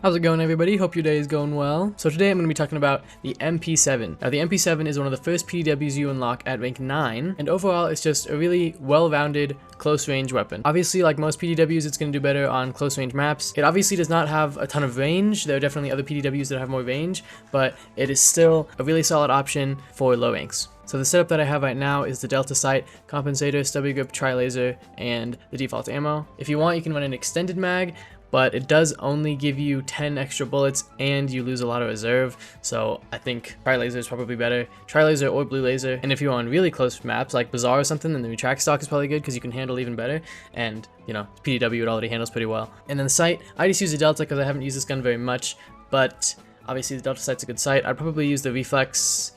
How's it going, everybody? Hope your day is going well. So today I'm going to be talking about the MP7. Now the MP7 is one of the first PDWs you unlock at rank 9, and overall it's just a really well-rounded close range weapon. Obviously, like most PDWs, it's going to do better on close range maps. It obviously does not have a ton of range. There are definitely other PDWs that have more range, but it is still a really solid option for low ranks. So the setup that I have right now is the Delta Sight, Compensator, Stubby Grip, Tri-Laser, and the default ammo. If you want, you can run an extended mag, but it does only give you 10 extra bullets and you lose a lot of reserve, so I think Tri-Laser is probably better. Tri-Laser or Blue Laser, and if you're on really close maps like Bazaar or something, then the retract stock is probably good because you can handle even better, and you know, PDW it already handles pretty well. And then the sight, I just use the Delta because I haven't used this gun very much, but obviously the Delta Sight's a good sight. I'd probably use the Reflex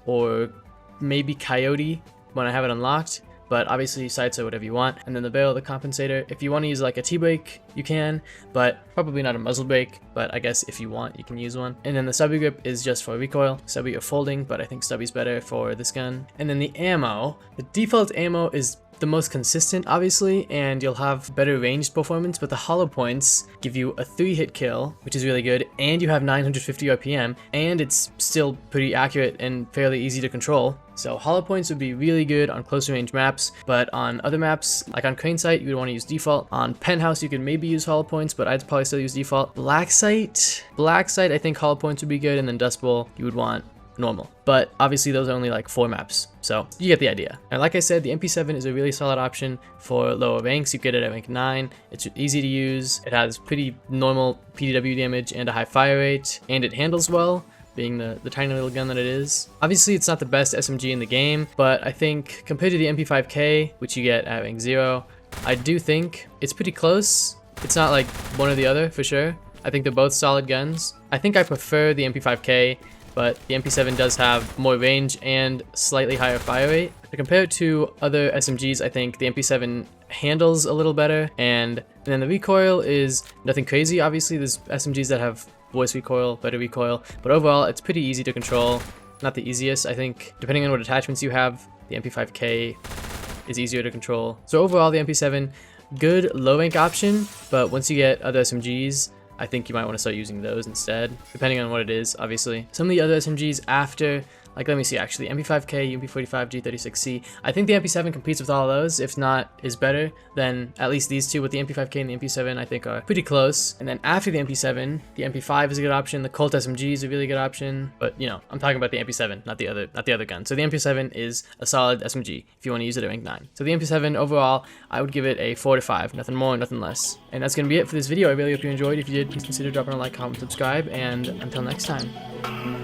or maybe Coyote when I have it unlocked, but obviously sights are whatever you want. And then the barrel, the compensator, if you want to use like a T-brake, you can, but probably not a muzzle brake, but I guess if you want, you can use one. And then the stubby grip is just for recoil, stubby or folding, but I think stubby's better for this gun. And then the ammo, the default ammo is the most consistent, obviously, and you'll have better ranged performance, but the hollow points give you a 3-hit kill, which is really good, and you have 950 RPM, and it's still pretty accurate and fairly easy to control. So hollow points would be really good on closer range maps, but on other maps, like on Crane Sight, you would want to use default. On Penthouse, you could maybe use hollow points, but I'd probably still use default. Black Sight, I think hollow points would be good, and then Dust Bowl, you would want normal. But obviously those are only like 4 maps, so you get the idea. And like I said, the MP7 is a really solid option for lower ranks. You get it at rank 9, it's easy to use, it has pretty normal PDW damage and a high fire rate, and it handles well, being the tiny little gun that it is. Obviously it's not the best SMG in the game, but I think compared to the MP5K, which you get at rank 0, I do think it's pretty close. It's not like one or the other for sure. I think they're both solid guns. I think I prefer the MP5K, but the MP7 does have more range and slightly higher fire rate. To compare it to other SMGs, I think the MP7 handles a little better, and then the recoil is nothing crazy. Obviously there's SMGs that have voice recoil, better recoil, but overall it's pretty easy to control. Not the easiest, I think. Depending on what attachments you have, the MP5K is easier to control. So overall the MP7, good low rank option, but once you get other SMGs, I think you might want to start using those instead, depending on what it is, obviously. Some of the other SMGs after, like let me see actually, MP5K, UMP45, G36C, I think the MP7 competes with all of those, if not is better than at least these two, with the MP5K and the MP7 I think are pretty close. And then after the MP7, the MP5 is a good option, the Colt SMG is a really good option, but you know, I'm talking about the MP7, not the other gun. So the MP7 is a solid SMG if you want to use it at rank 9. So the MP7 overall, I would give it a 4 to 5, nothing more, nothing less. And that's gonna be it for this video. I really hope you enjoyed. If you did, please consider dropping a like, comment, subscribe, and until next time.